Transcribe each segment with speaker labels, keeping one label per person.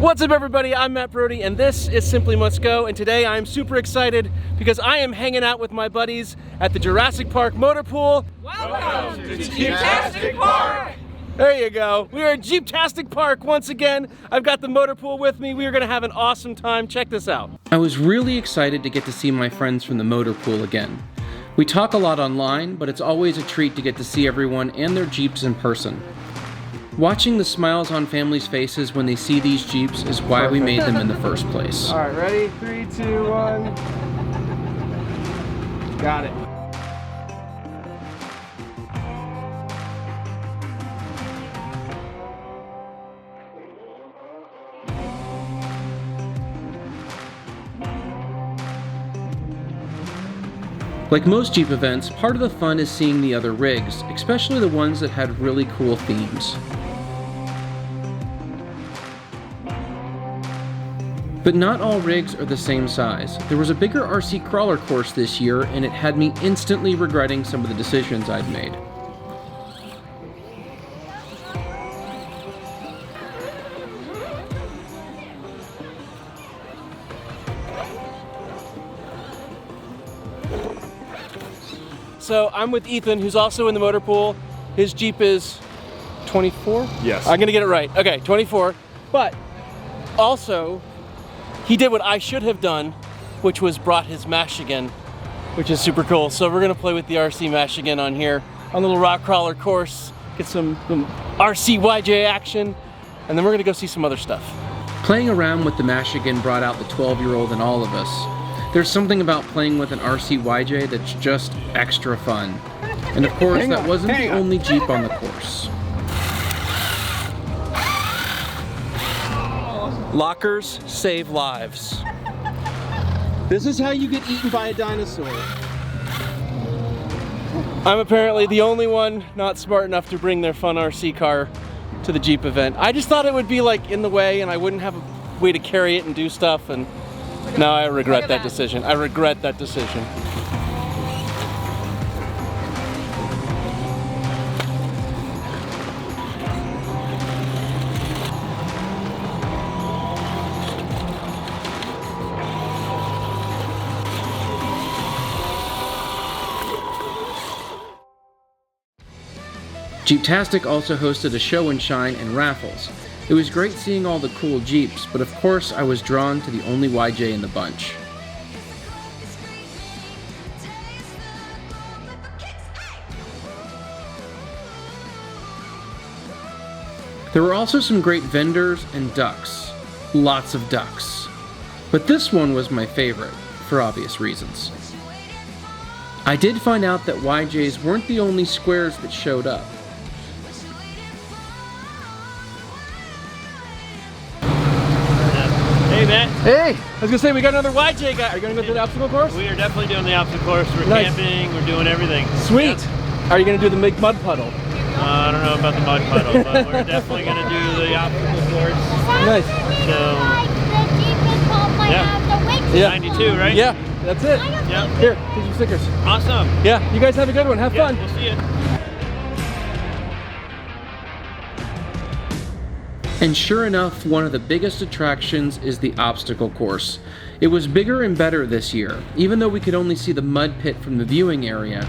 Speaker 1: What's up everybody, I'm Matt Brody and this is Simply Must Go, and today I'm super excited because I am hanging out with my buddies at the Jurassic Park Motorpool.
Speaker 2: Welcome to Jeeptastic Park!
Speaker 1: There you go. We are at Jeeptastic Park once again. I've got the Motorpool with me. We are gonna have an awesome time. Check this out. I was really excited to get to see my friends from the Motorpool again. We talk a lot online, but it's always a treat to get to see everyone and their Jeeps in person. Watching the smiles on families' faces when they see these Jeeps is why we made them in the first place.
Speaker 3: All right, ready? 3, 2, 1. Got it.
Speaker 1: Like most Jeep events, part of the fun is seeing the other rigs, especially the ones that had really cool themes. But not all rigs are the same size. There was a bigger RC crawler course this year, and it had me instantly regretting some of the decisions I'd made. So I'm with Ethan, who's also in the Motorpool. His Jeep is 24?
Speaker 3: Yes.
Speaker 1: I'm gonna get it right. Okay, 24. But also, he did what I should have done, which was brought his Michigan, which is super cool. So we're gonna play with the RC Michigan on here, on the little rock crawler course, get some RC YJ action, and then we're gonna go see some other stuff. Playing around with the Michigan brought out the 12-year-old in all of us. There's something about playing with an RC YJ that's just extra fun. And of course, that wasn't the only Jeep on the course. Lockers save lives. This is how you get eaten by a dinosaur. I'm apparently the only one not smart enough to bring their fun RC car to the Jeep event. I just thought it would be like in the way and I wouldn't have a way to carry it and do stuff, and now I regret that decision. I regret that decision. Jeeptastic also hosted a show and shine in Raffles. It was great seeing all the cool Jeeps, but of course I was drawn to the only YJ in the bunch. There were also some great vendors and ducks. Lots of ducks. But this one was my favorite, for obvious reasons. I did find out that YJs weren't the only squares that showed up.
Speaker 4: Hey, Matt.
Speaker 1: Hey! I was gonna say, we got another YJ guy. Are you gonna go through the obstacle course?
Speaker 4: We are definitely doing the obstacle course. We're
Speaker 1: Nice.
Speaker 4: camping, we're doing everything.
Speaker 1: Sweet!
Speaker 4: Yep.
Speaker 1: Are you gonna do the big mud puddle?
Speaker 4: I don't know about the mud puddle, but we're definitely going to do the obstacle course.
Speaker 1: Nice.
Speaker 4: So,
Speaker 1: Yeah.
Speaker 4: 92, right?
Speaker 1: Yeah, that's it.
Speaker 4: Yep.
Speaker 1: Here, here's your stickers.
Speaker 4: Awesome.
Speaker 1: Yeah, you guys have a good one. Have fun.
Speaker 4: We'll see you.
Speaker 1: And sure enough, one of the biggest attractions is the obstacle course. It was bigger and better this year, even though we could only see the mud pit from the viewing area.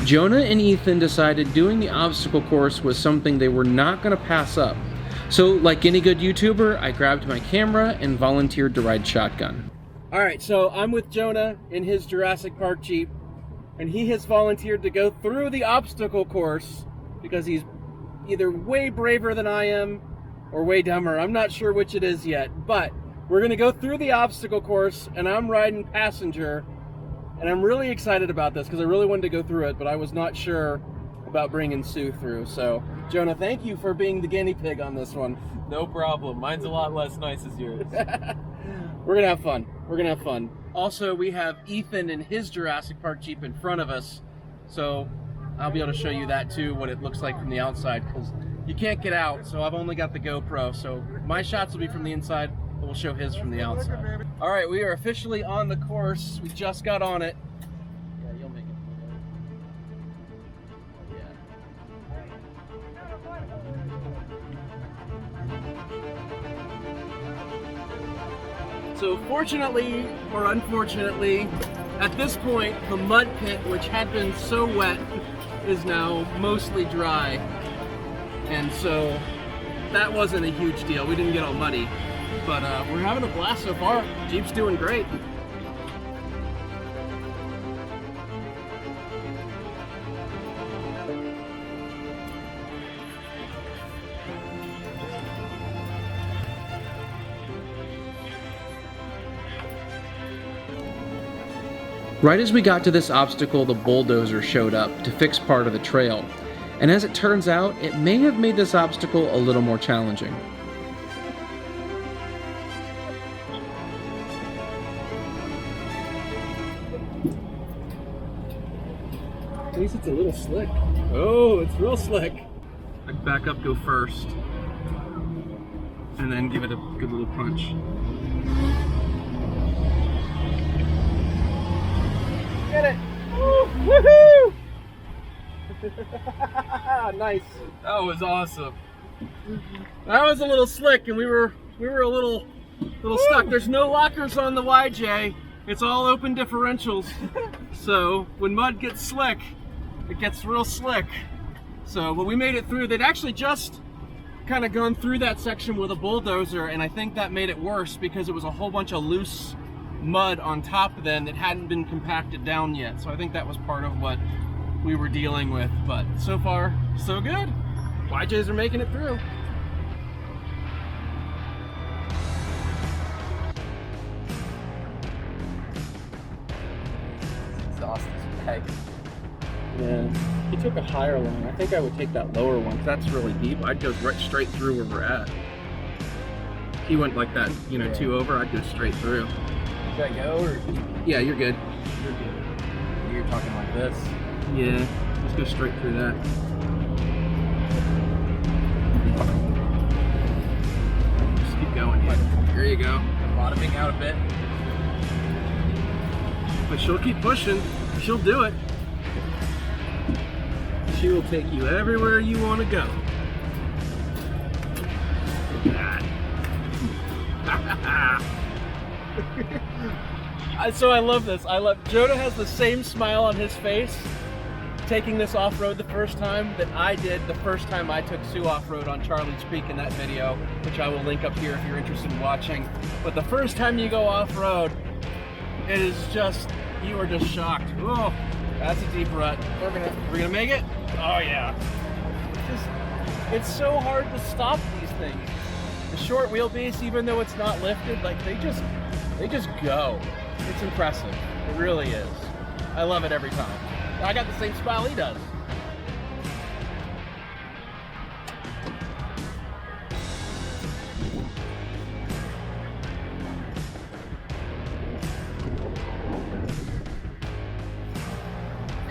Speaker 1: Jonah and Ethan decided doing the obstacle course was something they were not going to pass up. So, like any good YouTuber, I grabbed my camera and volunteered to ride shotgun. Alright, so I'm with Jonah in his Jurassic Park Jeep, and he has volunteered to go through the obstacle course because he's either way braver than I am or way dumber. I'm not sure which it is yet, but we're going to go through the obstacle course, and I'm riding passenger. And I'm really excited about this because I really wanted to go through it, but I was not sure about bringing Sue through. So, Jonah, thank you for being the guinea pig on this one.
Speaker 2: No problem. Mine's a lot less nice as yours.
Speaker 1: We're gonna have fun. We're gonna have fun. Also, we have Ethan and his Jurassic Park Jeep in front of us, so I'll be able to show you that too, what it looks like from the outside, because you can't get out, so I've only got the GoPro. So my shots will be from the inside, but we'll show his from the outside. All right, we are officially on the course. We just got on it. Yeah, you'll make it. So fortunately, or unfortunately, at this point, the mud pit, which had been so wet, is now mostly dry. And so that wasn't a huge deal. We didn't get all muddy, but we're having a blast so far. Jeep's doing great. Right as we got to this obstacle, the bulldozer showed up to fix part of the trail. And as it turns out, it may have made this obstacle a little more challenging. At least it's a little slick. Oh, it's real slick. I'd back up, go first, and then give it a good little punch. Get it! Woohoo! Nice.
Speaker 2: That was awesome.
Speaker 1: That was a little slick, and we were a little stuck. There's no lockers on the YJ. It's all open differentials. So when mud gets slick, it gets real slick. So when we made it through, they'd actually just kind of gone through that section with a bulldozer, and I think that made it worse because it was a whole bunch of loose mud on top then that hadn't been compacted down yet. So I think that was part of what we were dealing with, but so far so good. YJs are making it through.
Speaker 2: Exhaust is bag.
Speaker 1: Yeah, he took a higher one. I think I would take that lower one, 'cause that's really deep. I'd go right straight through where we're at. He went like that, you know, 2 over, I'd go straight through.
Speaker 2: Should I go or
Speaker 1: Yeah, you're good.
Speaker 2: you're good? You're talking like this.
Speaker 1: Yeah, let's go straight through that. Just keep going. Yeah. There you go.
Speaker 2: Bottoming out a bit.
Speaker 1: But she'll keep pushing. She'll do it. She will take you everywhere you want to go. Look at that. So I love this. Jonah has the same smile on his face taking this off-road the first time that I did the first time I took Sue off-road on Charlie's Peak in that video, which I will link up here if you're interested in watching. But the first time you go off-road, it is just, you are just shocked. Oh, that's a deep rut. We're gonna make it? Oh yeah. It's so hard to stop these things. The short wheelbase, even though it's not lifted, like they just go. It's impressive. It really is. I love it every time. I got the same smile he does.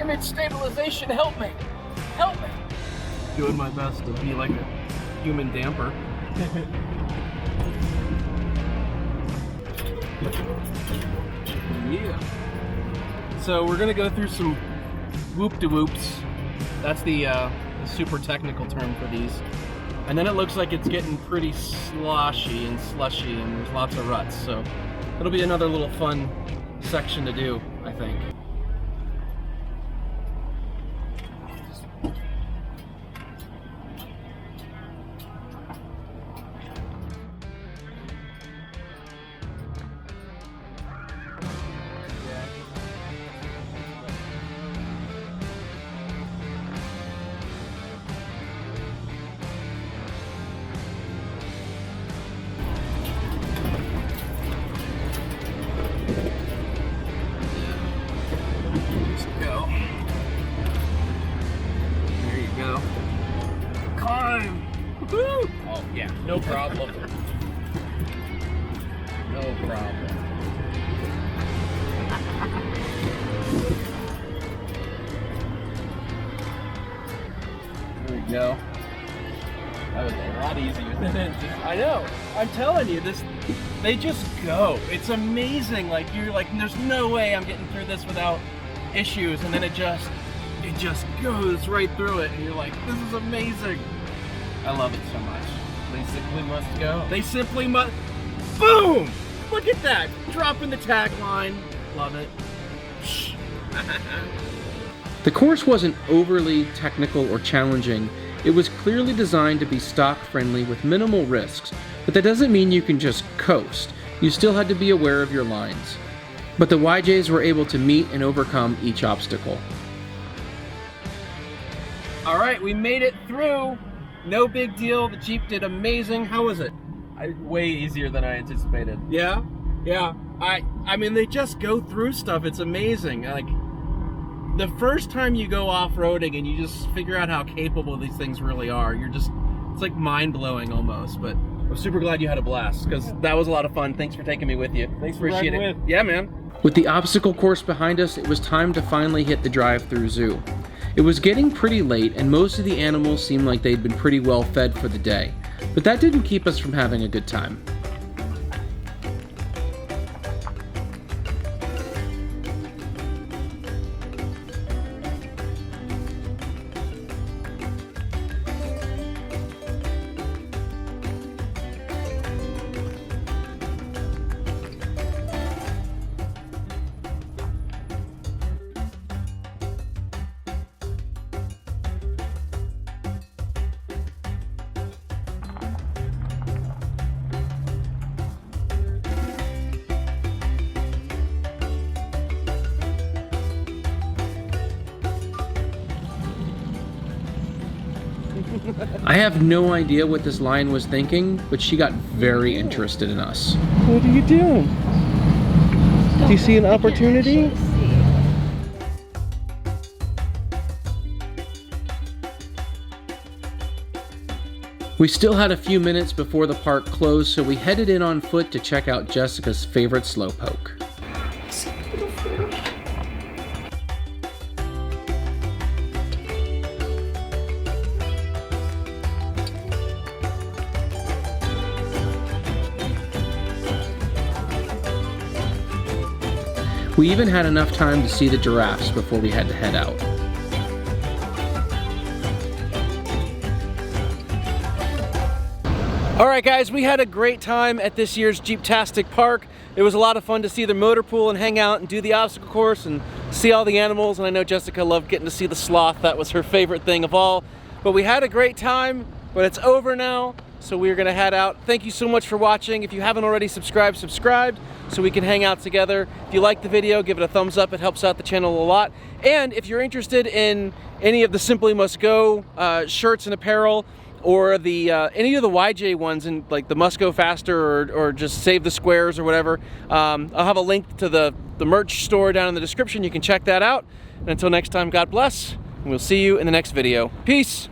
Speaker 1: Image stabilization, help me. Help me. Doing my best to be like a human damper. Yeah. So we're gonna go through some whoop-de-whoops. That's the super technical term for these. And then it looks like it's getting pretty sloshy and slushy, and there's lots of ruts. So it'll be another little fun section to do, I think.
Speaker 2: Oh yeah, no problem. No problem.
Speaker 1: There we go.
Speaker 2: That was a lot easier than it.
Speaker 3: I know. I'm telling you, they just go. It's amazing. Like you're like, there's no way I'm getting through this without issues, and then it just goes right through it, and you're like, this is amazing. I love it so much.
Speaker 2: They simply must go.
Speaker 3: They simply must. Boom! Look at that. Dropping the tagline. Love it.
Speaker 1: The course wasn't overly technical or challenging. It was clearly designed to be stock friendly with minimal risks, but that doesn't mean you can just coast. You still had to be aware of your lines. But the YJs were able to meet and overcome each obstacle.
Speaker 3: All right, we made it through. No big deal. The Jeep did amazing. How was it?
Speaker 2: Way easier than I anticipated.
Speaker 3: Yeah, yeah. I mean, they just go through stuff. It's amazing. Like, the first time you go off-roading and you just figure out how capable these things really are, it's like mind-blowing almost. But I'm super glad you had a blast, because that was a lot of fun. Thanks for taking me with you.
Speaker 2: Thanks for
Speaker 3: Appreciate
Speaker 2: riding
Speaker 3: it.
Speaker 2: with.
Speaker 3: Yeah, man.
Speaker 1: With the obstacle course behind us, it was time to finally hit the drive-through zoo. It was getting pretty late, and most of the animals seemed like they'd been pretty well fed for the day. But that didn't keep us from having a good time. I have no idea what this lion was thinking, but she got very interested in us.
Speaker 3: What are you doing? Do you see an opportunity?
Speaker 1: We still had a few minutes before the park closed, so we headed in on foot to check out Jessica's favorite slowpoke. We even had enough time to see the giraffes before we had to head out.
Speaker 3: All right, guys, we had a great time at this year's Jeeptastic Park. It was a lot of fun to see the motor pool and hang out and do the obstacle course and see all the animals. And I know Jessica loved getting to see the sloth. That was her favorite thing of all. But we had a great time, but it's over now, so we're gonna head out. Thank you so much for watching. If you haven't already subscribed so we can hang out together. If you like the video, give it a thumbs up. It helps out the channel a lot. And if you're interested in any of the Simply Must Go shirts and apparel, or the any of the YJ ones, and like the Must Go Faster or just Save the Squares or whatever, I'll have a link to the merch store down in the description. You can check that out. And until next time, God bless, and we'll see you in the next video. Peace!